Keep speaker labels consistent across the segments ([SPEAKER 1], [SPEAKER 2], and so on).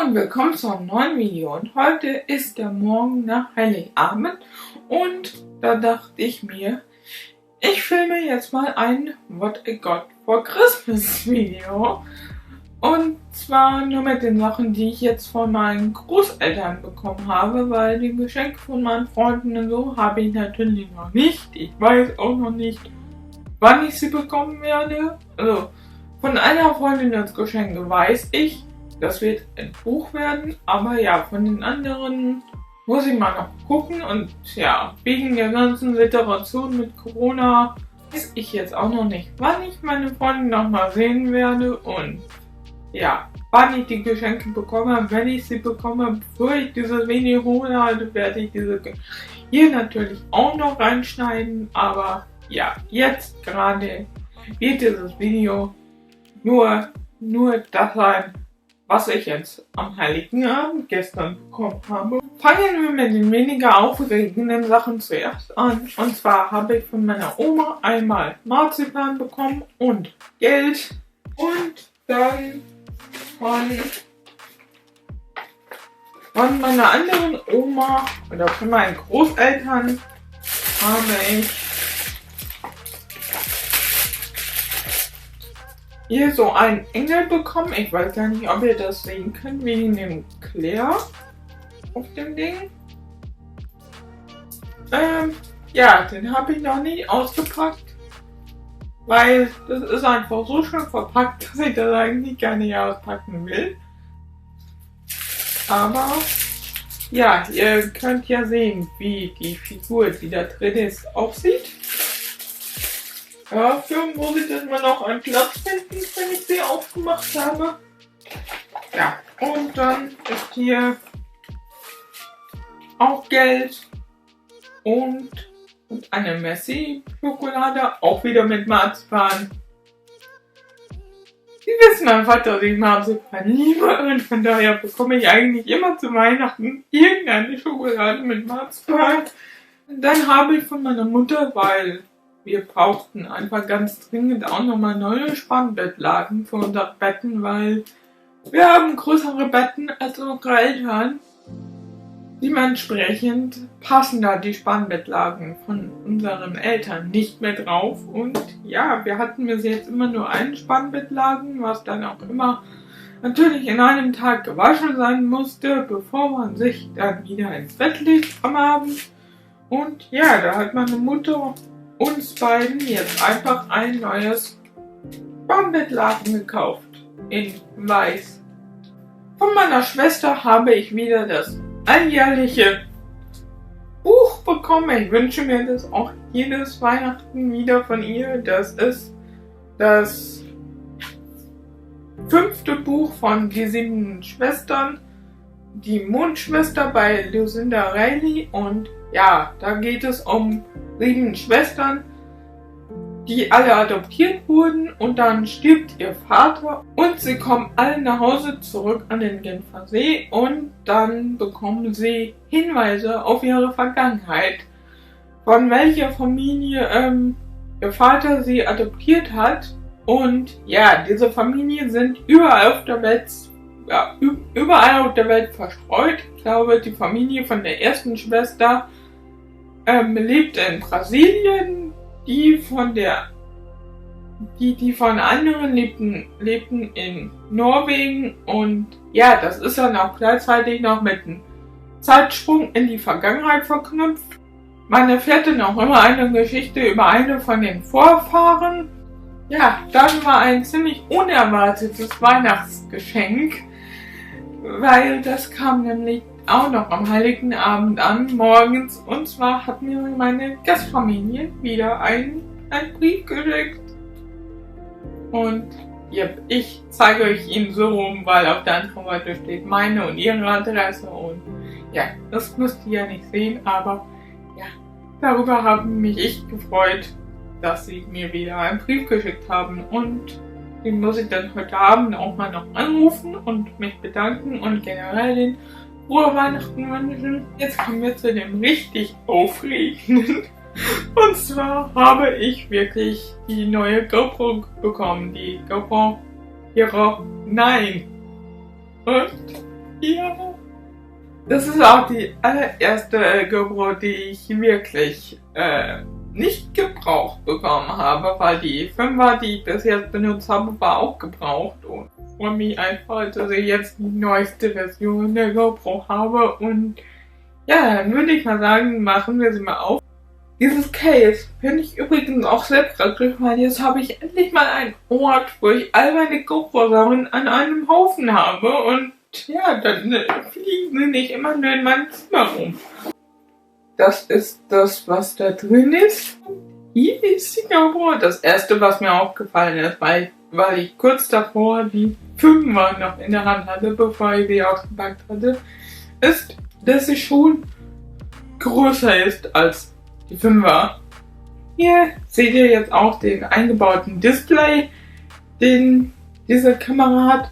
[SPEAKER 1] und willkommen zu einem neuen Video. Und heute ist der Morgen nach Heiligabend und da dachte ich mir, ich filme jetzt mal ein What I Got for Christmas Video. Und zwar nur mit den Sachen, die ich jetzt von meinen Großeltern bekommen habe, weil die Geschenke von meinen Freunden und so habe ich natürlich noch nicht. Ich weiß auch noch nicht, wann ich sie bekommen werde. Also von einer Freundin das Geschenk weiß ich. Das wird ein Buch werden, aber ja, von den anderen muss ich mal noch gucken und ja, wegen der ganzen Situation mit Corona weiß ich jetzt auch noch nicht, wann ich meine Freunde noch mal sehen werde und ja, wann ich die Geschenke bekomme. Wenn ich sie bekomme, bevor ich dieses Video hochlade, werde ich diese hier natürlich auch noch reinschneiden, aber ja, jetzt gerade wird dieses Video nur das sein, was ich jetzt am Heiligen Abend gestern bekommen habe. Fangen wir mit den weniger aufregenden Sachen zuerst an. Und zwar habe ich von meiner Oma einmal Marzipan bekommen und Geld. Und dann von meiner anderen Oma oder von meinen Großeltern habe ich hier so einen Engel bekommen. Ich weiß gar nicht, ob ihr das sehen könnt, wegen dem Claire auf dem Ding. Ja, den habe ich noch nicht ausgepackt, weil das ist einfach so schön verpackt, dass ich das eigentlich gar nicht auspacken will. Aber ja, ihr könnt ja sehen, wie die Figur, die da drin ist, aussieht. Dafür muss ich dann mal noch einen Platz finden, wenn ich sie aufgemacht habe. Ja, und dann ist hier auch Geld und eine Messi-Schokolade, auch wieder mit Marzipan. Sie wissen einfach, dass ich Marzipan liebe und von daher bekomme ich eigentlich immer zu Weihnachten irgendeine Schokolade mit Marzipan. Und dann habe ich von meiner Mutter, weil wir brauchten einfach ganz dringend auch nochmal neue Spannbettlaken für unsere Betten, weil wir haben größere Betten als unsere Eltern. Dementsprechend passen da die Spannbettlaken von unseren Eltern nicht mehr drauf. Und ja, wir hatten bis jetzt immer nur einen Spannbettlaken, was dann auch immer natürlich in einem Tag gewaschen sein musste, bevor man sich dann wieder ins Bett legt am Abend. Und ja, da hat meine Mutter uns beiden jetzt einfach ein neues Spannbettlaken gekauft in weiß. Von meiner Schwester habe ich wieder das alljährliche Buch bekommen. Ich wünsche mir das auch jedes Weihnachten wieder von ihr. Das ist das 5. Buch von Die 7 Schwestern, die Mondschwester bei Lucinda Riley. Und ja, da geht es um 7 Schwestern, die alle adoptiert wurden und dann stirbt ihr Vater und sie kommen alle nach Hause zurück an den Genfer See und dann bekommen sie Hinweise auf ihre Vergangenheit, von welcher Familie ihr Vater sie adoptiert hat. Und ja, diese Familien sind überall auf der Welt verstreut. Ich glaube, die Familie von der ersten Schwester lebt in Brasilien, die von anderen lebten in Norwegen und ja, das ist dann auch gleichzeitig noch mit einem Zeitsprung in die Vergangenheit verknüpft. Man erfährt dann auch immer eine Geschichte über eine von den Vorfahren. Ja, das war ein ziemlich unerwartetes Weihnachtsgeschenk, weil das kam nämlich auch noch am Heiligen Abend an, morgens. Und zwar hat mir meine Gastfamilie wieder einen Brief geschickt. Und ich zeige euch ihn so rum, weil auf der anderen Seite steht meine und ihre Adresse. Und ja, das müsst ihr ja nicht sehen, aber ja, darüber haben mich echt gefreut, dass sie mir wieder einen Brief geschickt haben. Und den muss ich dann heute Abend auch mal noch anrufen und mich bedanken und generell den frohe Weihnachten wünschen. Jetzt kommen wir zu dem richtig Aufregenden. Und zwar habe ich wirklich die neue GoPro bekommen. Die GoPro Hero 9. Und Ja. Das ist auch die allererste GoPro, die ich wirklich nicht gebraucht bekommen habe, weil die 5er, die ich bis jetzt benutzt habe, war auch gebraucht. Und ich freue mich einfach, dass ich jetzt die neueste Version der GoPro habe. Und ja, dann würde ich mal sagen, machen wir sie mal auf. Dieses Case finde ich übrigens auch sehr praktisch, weil jetzt habe ich endlich mal einen Ort, wo ich all meine GoPro-Sachen an einem Haufen habe und ja, dann fliegen sie nicht immer nur in meinem Zimmer rum. Das ist das, was da drin ist. Hier ist die GoPro. Das erste, was mir aufgefallen ist, weil ich kurz davor die 5er noch in der Hand hatte, bevor ich sie ausgepackt hatte, ist, dass sie schon größer ist als die 5er. Hier seht ihr jetzt auch den eingebauten Display, den diese Kamera hat.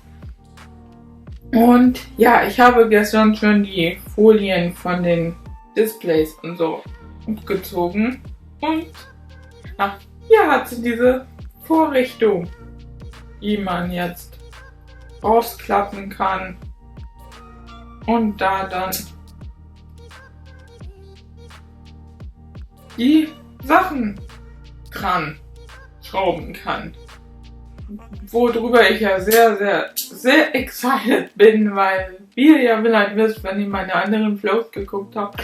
[SPEAKER 1] Und ja, ich habe gestern schon die Folien von den Displays und so abgezogen. Und ach, hier hat sie diese Vorrichtung, die man jetzt rausklappen kann und da dann die Sachen dran schrauben kann. Worüber ich ja sehr excited bin, weil wie ihr ja vielleicht wisst, wenn ihr meine anderen Vlogs geguckt habt,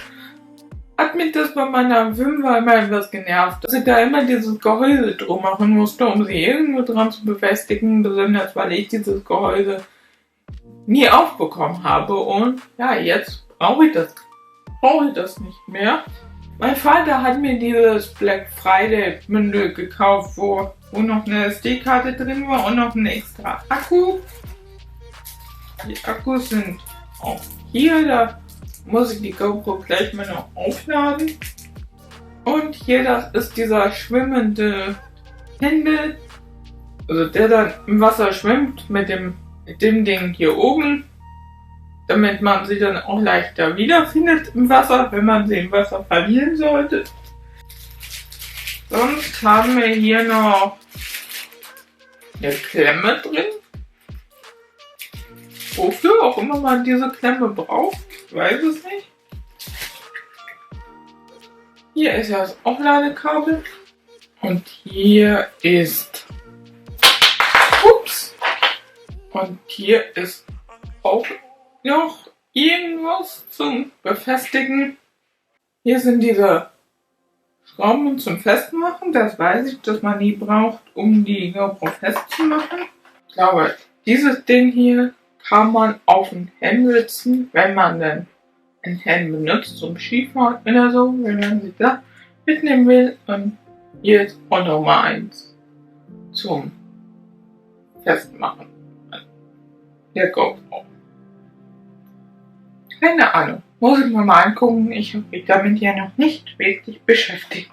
[SPEAKER 1] hat mich das bei meiner 5er immer etwas genervt, dass ich da immer dieses Gehäuse drum machen musste, um sie irgendwo dran zu befestigen, besonders weil ich dieses Gehäuse nie aufbekommen habe. Und ja, jetzt brauche ich das nicht mehr. Mein Vater hat mir dieses Black Friday Bündel gekauft, wo noch eine SD-Karte drin war und noch ein extra Akku. Die Akkus sind auch hier, da muss ich die GoPro gleich mal noch aufladen. Und hier, das ist dieser schwimmende Händel, also der dann im Wasser schwimmt mit dem Ding hier oben, damit man sie dann auch leichter wiederfindet im Wasser, wenn man sie im Wasser verlieren sollte. Sonst haben wir hier noch eine Klemme drin. Wofür auch immer man diese Klemme braucht, ich weiß es nicht. Hier ist ja das Aufladekabel. Und hier ist... Ups! Und hier ist auch noch irgendwas zum Befestigen. Hier sind diese Schrauben zum Festmachen. Das weiß ich, dass man die braucht, um die GoPro festzumachen. Ich glaube, dieses Ding hier kann man auf den Helm setzen, wenn man dann einen Helm benutzt zum Skifahren oder so, wenn man sich da mitnehmen will. Und hier ist auch nochmal eins zum Festmachen der GoPro. Keine Ahnung. Muss ich mir mal angucken. Ich habe mich damit ja noch nicht wirklich beschäftigt.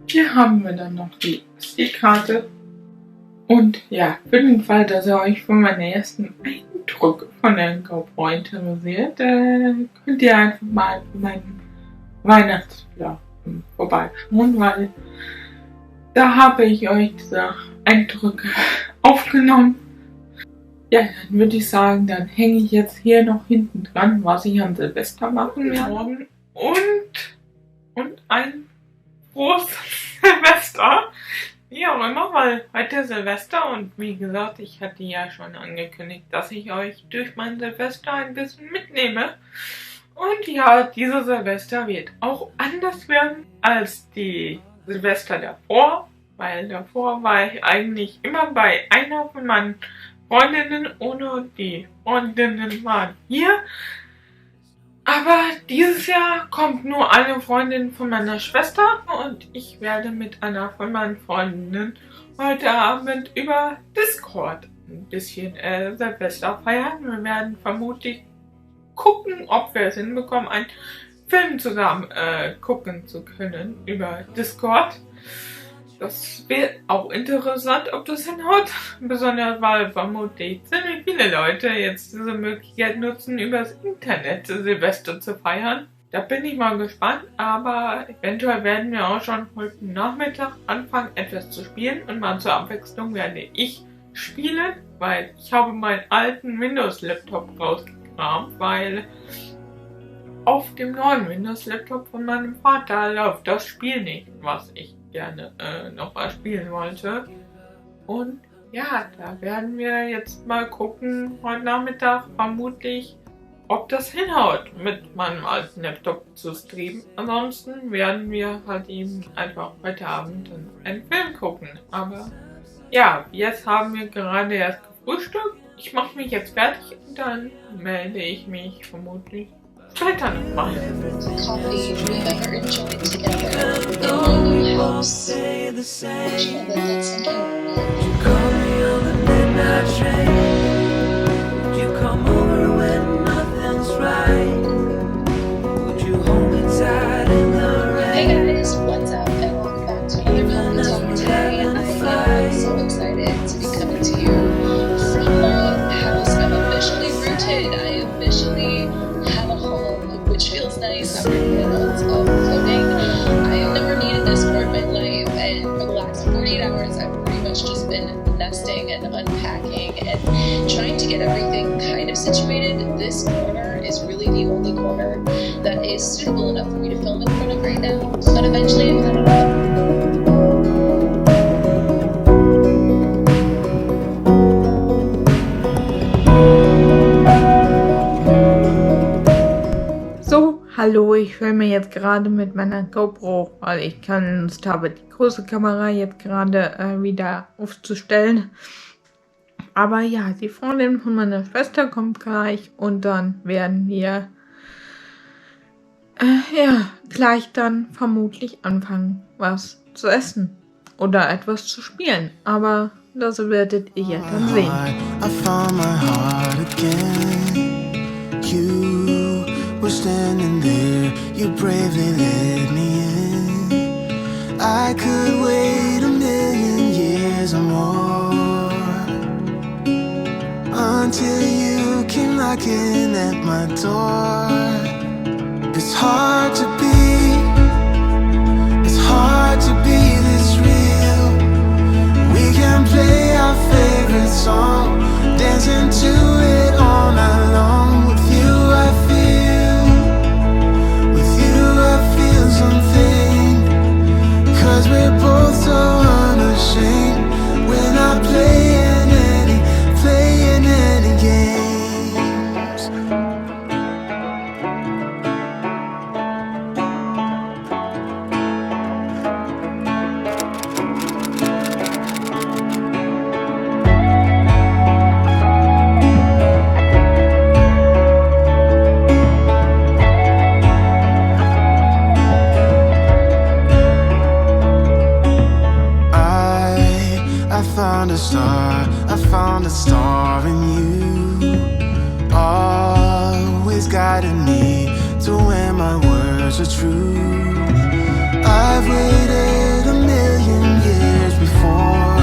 [SPEAKER 1] Hier haben wir dann noch die SD-Karte. Und ja, für den Fall, dass ihr euch für meine ersten Eindrücke von der GoPro interessiert, könnt ihr einfach mal für meinen Weihnachtsvlog vorbeischauen, weil da habe ich euch diese Eindrücke aufgenommen. Ja, dann würde ich sagen, dann hänge ich jetzt hier noch hinten dran, was ich an Silvester machen werde. Und ein frohes Silvester. Wie auch immer, weil heute Silvester und wie gesagt, ich hatte ja schon angekündigt, dass ich euch durch mein Silvester ein bisschen mitnehme. Und ja, dieses Silvester wird auch anders werden als die Silvester davor, weil davor war ich eigentlich immer bei einer von meinen Freundinnen und die Freundinnen waren hier. Aber dieses Jahr kommt nur eine Freundin von meiner Schwester und ich werde mit einer von meinen Freundinnen heute Abend über Discord ein bisschen Silvester feiern. Wir werden vermutlich gucken, ob wir es hinbekommen, einen Film zusammen gucken zu können über Discord. Das wird auch interessant, ob das hinhaut. Besonders weil vermutlich ziemlich viele Leute jetzt diese Möglichkeit nutzen, übers Internet Silvester zu feiern. Da bin ich mal gespannt, aber eventuell werden wir auch schon heute Nachmittag anfangen, etwas zu spielen. Und mal zur Abwechslung werde ich spielen, weil ich habe meinen alten Windows-Laptop rausgekriegt. Kram, weil auf dem neuen Windows-Laptop von meinem Vater läuft das Spiel nicht, was ich gerne nochmal spielen wollte. Und ja, da werden wir jetzt mal gucken, heute Nachmittag vermutlich, ob das hinhaut, mit meinem alten Laptop zu streamen. Ansonsten werden wir halt eben einfach heute Abend einen Film gucken. Aber ja, jetzt haben wir gerade erst gefrühstückt. Ich mache mich jetzt fertig und dann melde ich mich vermutlich später nochmal.
[SPEAKER 2] Coffee we've ever enjoyed together in one new house. Which one that that's in Hey guys, what's up and welcome back to another Coffee Talk today. I am so excited to be coming to you from the house. I'm officially rooted. I officially have a home, which feels nice after months of floating. I have never needed this more in my life, and for the last 48 hours I've pretty much just been nesting and unpacking and trying to get everything kind of situated. This corner is really the only corner that is suitable enough for me to film in front of right now, but eventually I plan it out.
[SPEAKER 1] So, hallo, ich filme jetzt gerade mit meiner GoPro, weil ich keine Lust habe, die große Kamera jetzt gerade wieder aufzustellen. Aber ja, die Freundin von meiner Schwester kommt gleich und dann werden wir gleich dann vermutlich anfangen, was zu essen oder etwas zu spielen. Aber das werdet ihr ja dann sehen.
[SPEAKER 3] I found my heart again. You were standing there, you bravely led me in. I could wait a million years or more until you came knocking at my door. It's hard to be this real. We can play our favorite song, dancing to it all night long. With you I feel something, 'cause we're both so unashamed. We're not playing any games. I found a star in you, always guiding me to where my words are true. I've waited a million years before,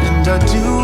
[SPEAKER 3] and I do